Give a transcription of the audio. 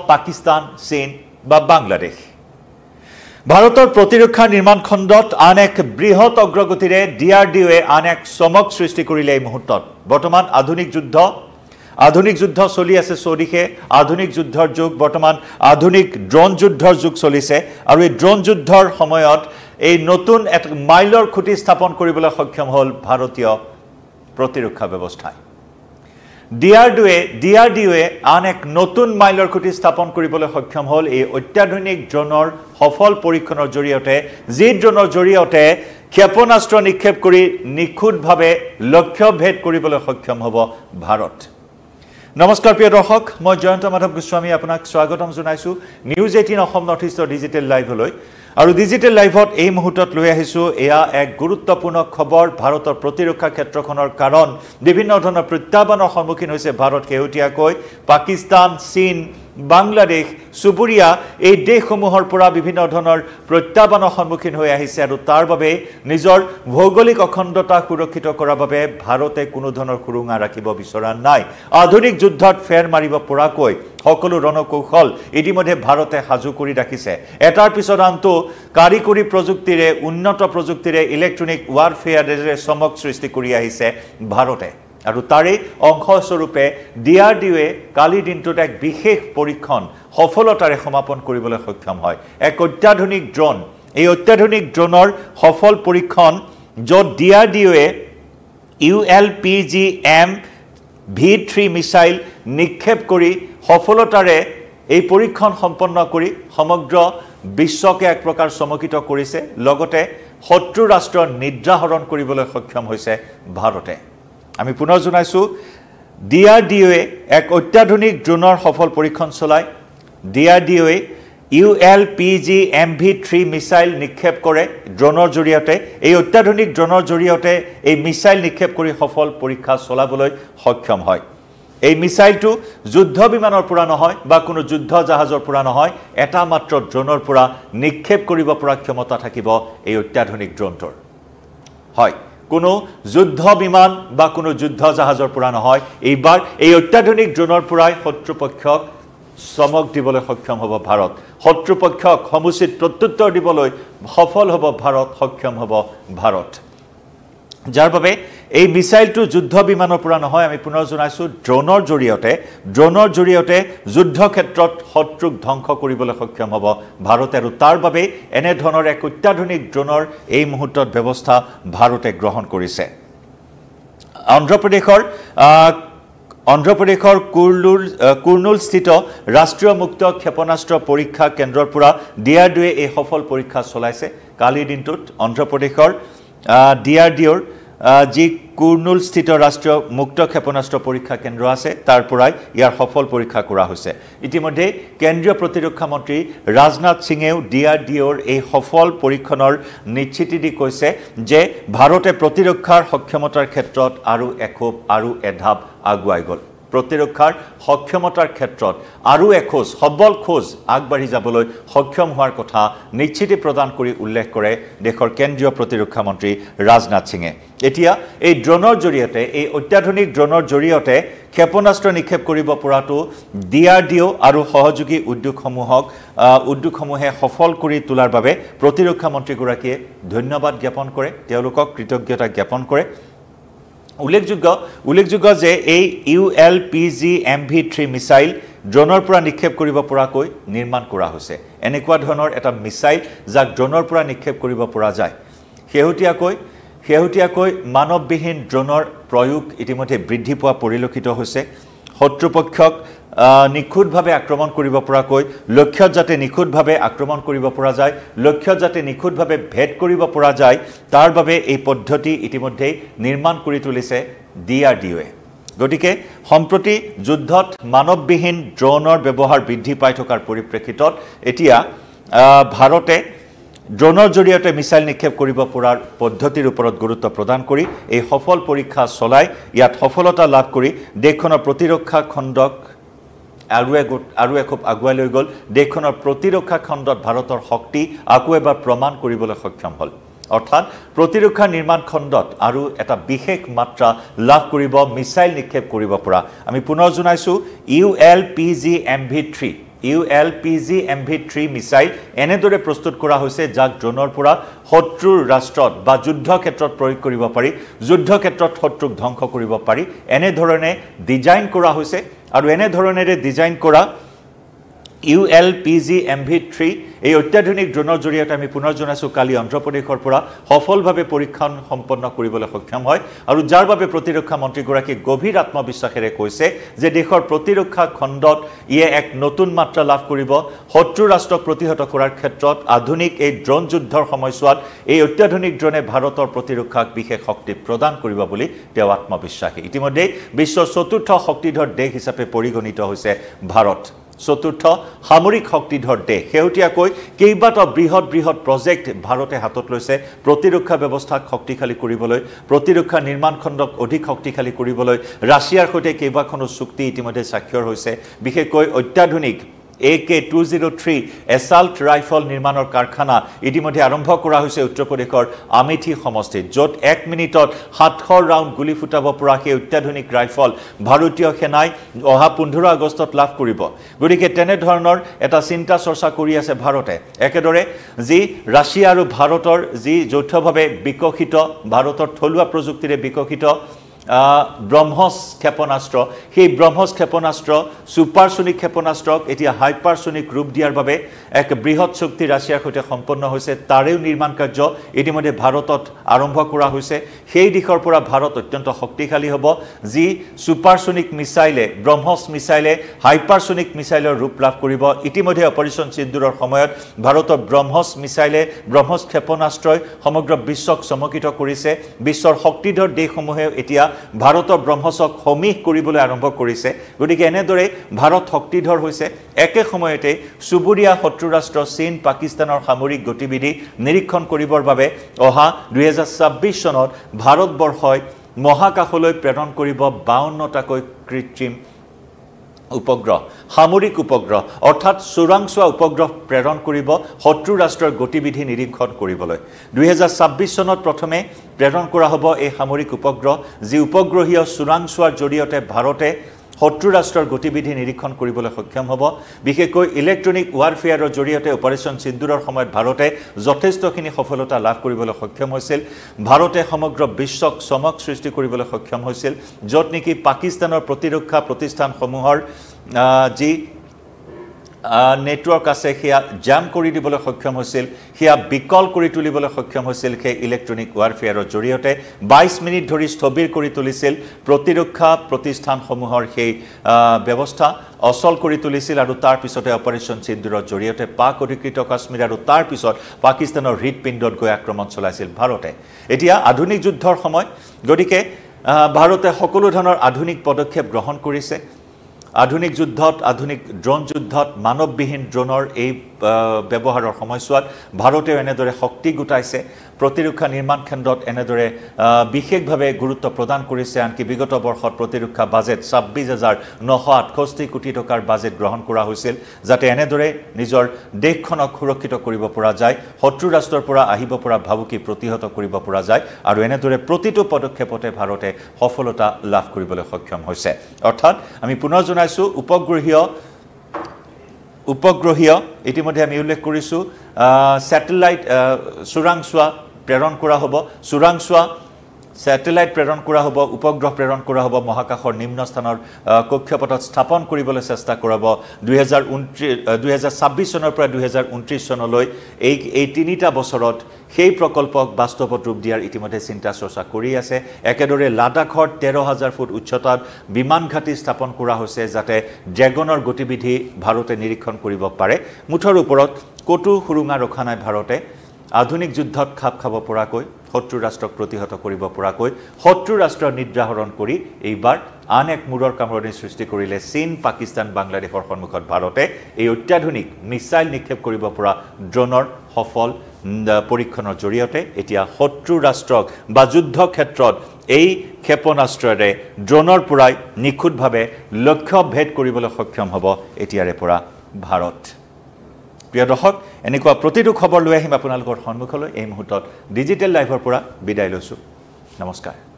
পাকিস্তান, চীন বা বাংলাদেশ। ভাৰতৰ প্ৰতিৰক্ষা নিৰ্মাণ খণ্ডত আন এক বৃহৎ অগ্ৰগতিৰে DRDOয়ে আন এক চমক সৃষ্টি কৰিলে এই মুহূৰ্তত। বৰ্তমান আধুনিক যুদ্ধ চলি আছে চৌদিশে, আধুনিক যুদ্ধৰ যুগ, বৰ্তমান আধুনিক ড্ৰোন যুদ্ধৰ যুগ চলিছে আৰু এই ড্ৰোন যুদ্ধৰ সময়ত এই নতুন এক মাইলৰ খুঁটি স্থাপন কৰিবলৈ সক্ষম হ'ল ভাৰতীয় প্ৰতিৰক্ষা ব্যৱস্থাই। DRDOয়ে আন এক নতুন মাইলৰ খুঁটি স্থাপন কৰিবলৈ সক্ষম হ'ল এই অত্যাধুনিক ড্ৰোনৰ সফল পৰীক্ষণৰ জৰিয়তে, যি ড্ৰোনৰ জৰিয়তে ক্ষেপণাস্ত্ৰ নিক্ষেপ কৰি নিখুঁতভাৱে লক্ষ্য ভেদ কৰিবলৈ সক্ষম হ'ব ভাৰত। নমস্কাৰ প্ৰিয় দৰ্শক, মই জয়ন্ত মাধৱ গোস্বামী আপোনাক স্বাগতম জনাইছোঁ নিউজ 18 অসম নৰ্থ ইষ্টৰ ডিজিটেল লাইভলৈ। আৰু ডিজিটেল লাইভত এই মুহূৰ্তত লৈ আহিছোঁ এয়া এক গুৰুত্বপূৰ্ণ খবৰ ভাৰতৰ প্ৰতিৰক্ষা ক্ষেত্ৰখনৰ, কাৰণ বিভিন্ন ধৰণৰ প্ৰত্যাহ্বানৰ সন্মুখীন হৈছে ভাৰত শেহতীয়াকৈ। পাকিস্তান, চীন, বাংলাদেশ চুবুৰীয়া এই দেশসমূহৰ পৰা বিভিন্ন ধৰণৰ প্ৰত্যাহ্বানৰ সন্মুখীন হৈ আহিছে আৰু তাৰ বাবে নিজৰ ভৌগোলিক অখণ্ডতা সুৰক্ষিত কৰাৰ বাবে ভাৰতে কোনো ধৰণৰ সুৰুঙা ৰাখিব বিচৰা নাই। আধুনিক যুদ্ধত ফেৰ মাৰিব পৰাকৈ সকলো ৰণকৌশল ইতিমধ্যে ভাৰতে সাজু কৰি ৰাখিছে। এটাৰ পিছত আনটো কাৰিকৰী প্ৰযুক্তিৰে, উন্নত প্ৰযুক্তিৰে, ইলেক্ট্ৰনিক ৱাৰফেয়াৰেৰে চমক সৃষ্টি কৰি আহিছে ভাৰতে। আৰু তাৰে অংশস্বৰূপে DRDOয়ে কালিৰ দিনটোত এক বিশেষ পৰীক্ষণ সফলতাৰে সমাপন কৰিবলৈ সক্ষম হয়। এক অত্যাধুনিক ড্ৰোন, এই অত্যাধুনিক ড্ৰোনৰ সফল পৰীক্ষণ য'ত DRDOয়ে ULPGM-V3 মিছাইল নিক্ষেপ কৰি সফলতাৰে এই পৰীক্ষণ সম্পন্ন কৰি সমগ্ৰ বিশ্বকে এক প্ৰকাৰ চমকিত কৰিছে। লগতে শত্ৰু ৰাষ্ট্ৰৰ নিদ্ৰাহৰণ কৰিবলৈ সক্ষম হৈছে ভাৰতে। আমি পুনৰ জনাইছোঁ DRDOয়ে এক অত্যাধুনিক ড্ৰোনৰ সফল পৰীক্ষণ চলায়। DRDOয়ে ULPGM-V3 মিছাইল নিক্ষেপ কৰে ড্ৰোনৰ জৰিয়তে। এই অত্যাধুনিক ড্ৰোনৰ জৰিয়তে এই মিছাইল নিক্ষেপ কৰি সফল পৰীক্ষা চলাবলৈ সক্ষম হয়। এই মিছাইলটো যুদ্ধ বিমানৰ পৰা নহয় বা কোনো যুদ্ধ জাহাজৰ পৰা নহয়, এটা মাত্ৰ ড্ৰোনৰ পৰা নিক্ষেপ কৰিব পৰা ক্ষমতা থাকিব এই অত্যাধুনিক ড্ৰোনটোৰ। হয়, কোনো যুদ্ধ বিমান বা কোনো যুদ্ধ জাহাজৰ পৰা নহয়, এইবাৰ এই অত্যাধুনিক ড্ৰোনৰ পৰাই শত্ৰুপক্ষক চমক দিবলৈ সক্ষম হ'ব ভাৰত। শত্ৰুপক্ষক সমুচিত প্ৰত্যুত্তৰ দিবলৈ সফল হ'ব ভাৰত, সক্ষম হ'ব ভাৰত। যাৰ বাবে এই মিছাইলটো যুদ্ধ বিমানৰ পৰা নহয়, আমি পুনৰ জনাইছোঁ ড্ৰোনৰ জৰিয়তে যুদ্ধ ক্ষেত্ৰত শত্ৰুক ধ্বংস কৰিবলৈ সক্ষম হ'ব ভাৰতে। আৰু তাৰ বাবে এনেধৰণৰ এক অত্যাধুনিক ড্ৰোনৰ এই মুহূৰ্তত ব্যৱস্থা ভাৰতে গ্ৰহণ কৰিছে। অন্ধ্ৰপ্ৰদেশৰ কুৰ্নুলস্থিত ৰাষ্ট্ৰীয় মুক্ত ক্ষেপণাস্ত্ৰ পৰীক্ষা কেন্দ্ৰৰ পৰা DRDOয়ে এই সফল পৰীক্ষা চলাইছে। কালিৰ দিনটোত অন্ধ্ৰপ্ৰদেশৰ DRDOৰ যি কুৰ্নুলস্থিত ৰাষ্ট্ৰীয় মুক্ত ক্ষেপণাস্ত্ৰ পৰীক্ষা কেন্দ্ৰ আছে তাৰ পৰাই ইয়াৰ সফল পৰীক্ষা কৰা হৈছে। ইতিমধ্যে কেন্দ্ৰীয় প্ৰতিৰক্ষা মন্ত্ৰী ৰাজনাথ সিঙেও DRDOৰ এই সফল পৰীক্ষণৰ নিশ্চিতি দি কৈছে যে ভাৰতে প্ৰতিৰক্ষাৰ সক্ষমতাৰ ক্ষেত্ৰত আৰু এধাপ আগুৱাই গ'ল। প্ৰতিৰক্ষাৰ সক্ষমতাৰ ক্ষেত্ৰত আৰু এখোজ সবল খোজ আগবাঢ়ি যাবলৈ সক্ষম হোৱাৰ কথা নিশ্চিতি প্ৰদান কৰি উল্লেখ কৰে দেশৰ কেন্দ্ৰীয় প্ৰতিৰক্ষা মন্ত্ৰী ৰাজনাথ সিঙে। এতিয়া এই ড্ৰোনৰ জৰিয়তে, এই অত্যাধুনিক ড্ৰোনৰ জৰিয়তে ক্ষেপণাস্ত্ৰ নিক্ষেপ কৰিব পৰাটো DRDO আৰু সহযোগী উদ্যোগসমূহে সফল কৰি তোলাৰ বাবে প্ৰতিৰক্ষা মন্ত্ৰীগৰাকীয়ে ধন্যবাদ জ্ঞাপন কৰে, তেওঁলোকক কৃতজ্ঞতা জ্ঞাপন কৰে। উল্লেখযোগ্য যে এই ULPGM-V3 মিছাইল ড্ৰোনৰ পৰা নিক্ষেপ কৰিব পৰাকৈ নিৰ্মাণ কৰা হৈছে। এনেকুৱা ধৰণৰ এটা মিছাইল যাক ড্ৰোনৰ পৰা নিক্ষেপ কৰিব পৰা যায়। শেহতীয়াকৈ মানৱবিহীন ড্ৰোনৰ প্ৰয়োগ ইতিমধ্যে বৃদ্ধি পোৱা পৰিলক্ষিত হৈছে। শত্ৰুপক্ষক নিখুঁতভাৱে আক্ৰমণ কৰিব পৰাকৈ, লক্ষ্যত যাতে নিখুঁতভাৱে আক্ৰমণ কৰিব পৰা যায়, লক্ষ্যত যাতে নিখুঁতভাৱে ভেদ কৰিব পৰা যায়, তাৰ বাবে এই পদ্ধতি ইতিমধ্যেই নিৰ্মাণ কৰি তুলিছে DRDOয়ে। গতিকে সম্প্ৰতি যুদ্ধত মানৱবিহীন ড্ৰোনৰ ব্যৱহাৰ বৃদ্ধি পাই থকাৰ পৰিপ্ৰেক্ষিতত এতিয়া ভাৰতে ড্ৰোনৰ জৰিয়তে মিছাইল নিক্ষেপ কৰিব পৰাৰ পদ্ধতিৰ ওপৰত গুৰুত্ব প্ৰদান কৰি এই সফল পৰীক্ষা চলাই ইয়াত সফলতা লাভ কৰি দেশখনৰ প্ৰতিৰক্ষা খণ্ডক আৰু এখোপ আগুৱাই লৈ গ'ল। দেশখনৰ প্ৰতিৰক্ষা খণ্ডত ভাৰতৰ শক্তি আকৌ এবাৰ প্ৰমাণ কৰিবলৈ সক্ষম হ'ল। অৰ্থাৎ প্ৰতিৰক্ষা নিৰ্মাণ খণ্ডত আৰু এটা বিশেষ মাত্ৰা লাভ কৰিব মিছাইল নিক্ষেপ কৰিব পৰা। আমি পুনৰ জনাইছোঁ ULPGM-V3 ULPGMV3 মিসাইল এনেদৰে প্ৰস্তুত কৰা হৈছে যাক ড্ৰোনৰ পৰা শত্ৰুৰ ৰাষ্ট্ৰত বা যুদ্ধ ক্ষেত্ৰত প্ৰয়োগ কৰিব পাৰি যুদ্ধ ক্ষেত্ৰত শত্ৰুক ধ্বংস কৰিব পাৰি এনে ধৰণে ডিজাইন কৰা হৈছে আৰু এনে ধৰণেৰে ডিজাইন কৰা ULPGMV3 এই অত্যাধুনিক ড্ৰোনৰ জৰিয়তে আমি পুনৰ জনাইছো কালি অন্ধ্ৰপ্ৰদেশৰ পৰা সফলভাৱে পৰীক্ষণ সম্পন্ন কৰিবলৈ সক্ষম হয় আৰু যাৰ বাবে প্ৰতিৰক্ষা মন্ত্ৰীগৰাকী গভীৰ আত্মবিশ্বাসেৰে কৈছে যে দেশৰ প্ৰতিৰক্ষা খণ্ডত ইয়ে এক নতুন মাত্ৰা লাভ কৰিব শত্ৰু ৰাষ্ট্ৰক প্ৰতিহত কৰাৰ ক্ষেত্ৰত আধুনিক এই ড্ৰোন যুদ্ধৰ সময়ছোৱাত এই অত্যাধুনিক ড্ৰোনে ভাৰতৰ প্ৰতিৰক্ষাক বিশেষ শক্তি প্ৰদান কৰিব বুলি তেওঁ আত্মবিশ্বাসী ইতিমধ্যে বিশ্বৰ চতুৰ্থ শক্তিধৰ দেশ হিচাপে পৰিগণিত হৈছে ভাৰত চতুৰ্থ সামৰিক শক্তিধৰ দেশ হেউটিয়াকৈ কেইবাটা বৃহৎ প্ৰজেক্ট ভাৰতে হাতত লৈছে প্ৰতিৰক্ষা ব্যৱস্থাক শক্তিশালী কৰিবলৈ প্ৰতিৰক্ষা নিৰ্মাণ খণ্ডক অধিক শক্তিশালী কৰিবলৈ ৰাছিয়াৰ সৈতে কেইবাখনো চুক্তি ইতিমধ্যে স্বাক্ষৰ হৈছে বিশেষকৈ অত্যাধুনিক AK-203 এছাল্ট ৰাইফল নিৰ্মাণৰ কাৰখানা ইতিমধ্যে আৰম্ভ কৰা হৈছে উত্তৰ প্ৰদেশৰ আমেথি সমষ্টিত য'ত 1 মিনিটত 700 ৰাউণ্ড গুলি ফুটাব পৰা সেই অত্যাধুনিক ৰাইফল ভাৰতীয় সেনাই অহা 15 আগষ্টত লাভ কৰিব গতিকে তেনে ধৰণৰ এটা চিন্তা চৰ্চা কৰি আছে ভাৰতে একেদৰে যি ৰাছিয়া আৰু ভাৰতৰ যি যৌথভাৱে বিকশিত ভাৰতৰ থলুৱা প্ৰযুক্তিৰে বিকশিত ব্ৰহ্মস ক্ষেপণাস্ত্ৰ সেই ব্ৰহ্মস ক্ষেপণাস্ত্ৰ সুপাৰসনিক ক্ষেপণাস্ত্ৰক এতিয়া হাইপাৰসনিক ৰূপ দিয়াৰ বাবে এক বৃহৎ চুক্তি ৰাছিয়াৰ সৈতে সম্পন্ন হৈছে তাৰেও নিৰ্মাণ কাৰ্য ইতিমধ্যে ভাৰতত আৰম্ভ কৰা হৈছে সেই দিশৰ পৰা ভাৰত অত্যন্ত শক্তিশালী হ'ব যি সুপাৰসনিক মিসাইলে ব্ৰহ্মস মিসাইলে হাইপাৰসনিক মিসাইলৰ ৰূপ লাভ কৰিব ইতিমধ্যে অপাৰেচন সিন্দুৰৰ সময়ত ভাৰতৰ ব্ৰহ্মস মিসাইলে ব্ৰহ্মস ক্ষেপণাস্ত্ৰই সমগ্ৰ বিশ্বক চমকিত কৰিছে বিশ্বৰ শক্তিধৰ দেশসমূহে এতিয়া ভাৰতৰ ব্ৰহ্মসক সমীহ কৰিবলৈ আৰম্ভ কৰিছে গতিকে এনেদৰে ভাৰত শক্তিধৰ হৈছে একে সময়তে সুবুৰীয়া শত্ৰু ৰাষ্ট্ৰ চীন পাকিস্তানৰ সামৰিক গতিবিধি নিৰীক্ষণ কৰিবৰ বাবে অহা 2026 চনত ভাৰতবৰ্ষই মহাকাশলৈ প্ৰেৰণ কৰিব 52টাকৈ কৃত্ৰিম উপগ্ৰহ সামৰিক উপগ্ৰহ অৰ্থাৎ চোৰাংচোৱা উপগ্ৰহ প্ৰেৰণ কৰিব শত্ৰু ৰাষ্ট্ৰৰ গতিবিধি নিৰীক্ষণ কৰিবলৈ 2026 চনত প্ৰথমে প্ৰেৰণ কৰা হ'ব এই সামৰিক উপগ্ৰহ যি উপগ্ৰহীয় চোৰাংচোৱাৰ জৰিয়তে ভাৰতে শত্ৰু ৰাষ্ট্ৰৰ গতিবিধি নিৰীক্ষণ কৰিবলৈ সক্ষম হ'ব বিশেষকৈ ইলেক্ট্ৰনিক ওয়াৰফেয়াৰৰ জৰিয়তে অপাৰেচন সিন্দুৰৰ সময়ত ভাৰতে যথেষ্টখিনি সফলতা লাভ কৰিবলৈ সক্ষম হৈছিল ভাৰতে সমগ্ৰ বিশ্বক চমক সৃষ্টি কৰিবলৈ সক্ষম হৈছিল য'ত নেকি পাকিস্তানৰ প্ৰতিৰক্ষা প্ৰতিষ্ঠানসমূহৰ যি নেটৱৰ্ক আছে হিয়া জাম কৰি দিবলৈ সক্ষম হৈছিল হিয়া বিকল কৰি তুলিবলৈ সক্ষম হৈছিল সেই ইলেক্ট্ৰনিক ওয়াৰফেয়াৰৰ জৰিয়তে 22 মিনিট ধৰি স্থবিৰ কৰি তুলিছিল প্ৰতিৰক্ষা প্ৰতিষ্ঠানসমূহৰ সেই ব্যৱস্থা অচল কৰি তুলিছিল আৰু তাৰ পিছতে অপাৰেচন সিন্দুৰৰ জৰিয়তে পাক অধিকৃত কাশ্মীৰ আৰু তাৰ পিছত পাকিস্তানৰ হৃদপিণ্ডত গৈ আক্ৰমণ চলাইছিল ভাৰতে এতিয়া আধুনিক যুদ্ধৰ সময় গতিকে ভাৰতে সকলো ধৰণৰ আধুনিক পদক্ষেপ গ্ৰহণ কৰিছে আধুনিক যুদ্ধত আধুনিক ড্ৰোন যুদ্ধত মানৱবিহীন ড্ৰোনৰ এই ব্যৱহাৰৰ সময়ছোৱাত ভাৰতে এনেদৰে শক্তি গোটাইছে প্ৰতিৰক্ষা নিৰ্মাণ কেন্দ্ৰত এনেদৰে বিশেষভাৱে গুৰুত্ব প্ৰদান কৰিছে আনকি বিগত বৰ্ষত প্ৰতিৰক্ষা বাজেট 26968 কোটি টকাৰ বাজেট গ্ৰহণ কৰা হৈছিল যাতে এনেদৰে নিজৰ দেশখনক সুৰক্ষিত কৰিব পৰা যায় শত্ৰু ৰাষ্ট্ৰৰ পৰা আহিব পৰা ভাবুকি প্ৰতিহত কৰিব পৰা যায় আৰু এনেদৰে প্ৰতিটো পদক্ষেপতে ভাৰতে সফলতা লাভ কৰিবলৈ সক্ষম হৈছে অৰ্থাৎ আমি পুনৰ জনাইছো উপগ্ৰহীয় ইতিমধ্যে আমি উল্লেখ কৰিছো স্যাটেলাইট চোৰাংচোৱা প্ৰেৰণ কৰা হ'ব চোৰাংচোৱা স্যাটেলাইট প্ৰেৰণ কৰা হ'ব উপগ্ৰহ প্ৰেৰণ কৰা হ'ব মহাকাশৰ নিম্ন স্থানৰ কক্ষপথত স্থাপন কৰিবলৈ চেষ্টা কৰাব 2026 চনৰ পৰা 2029 চনলৈ এই তিনিটা বছৰত সেই প্ৰকল্পক বাস্তৱত ৰূপ দিয়াৰ ইতিমধ্যে চিন্তা চৰ্চা কৰি আছে একেদৰে লাডাখৰ 13000 ফুট উচ্চতাত বিমান ঘাটি স্থাপন কৰা হৈছে যাতে ড্ৰেগনৰ গতিবিধি ভাৰতে নিৰীক্ষণ কৰিব পাৰে মুঠৰ ওপৰত কটু সুৰুঙা ৰখা নাই ভাৰতে আধুনিক যুদ্ধত খাপ খাব পৰাকৈ শত্ৰু ৰাষ্ট্ৰক প্ৰতিহত কৰিব পৰাকৈ শত্ৰু ৰাষ্ট্ৰ নিদ্ৰাহৰণ কৰি এইবাৰ আন এক মূৰৰ কামৰণি সৃষ্টি কৰিলে চীন পাকিস্তান বাংলাদেশৰ সন্মুখত ভাৰতে এই অত্যাধুনিক মিসাইল নিক্ষেপ কৰিব পৰা ড্ৰোনৰ সফল পৰীক্ষণৰ জৰিয়তে এতিয়া শত্ৰু ৰাষ্ট্ৰক বা যুদ্ধ ক্ষেত্ৰত এই ক্ষেপণাস্ত্ৰৰে ড্ৰোনৰ পৰাই নিখুঁতভাৱে লক্ষ্য ভেদ কৰিবলৈ সক্ষম হ'ব এতিয়াৰে পৰা ভাৰত প্ৰিয় দৰ্শক এনেকুৱা প্ৰতিটো খবৰ লৈ আহিম আপোনালোকৰ সন্মুখলৈ এই মুহূৰ্তত ডিজিটেল লাইভৰ পৰা বিদায় লৈছো নমস্কাৰ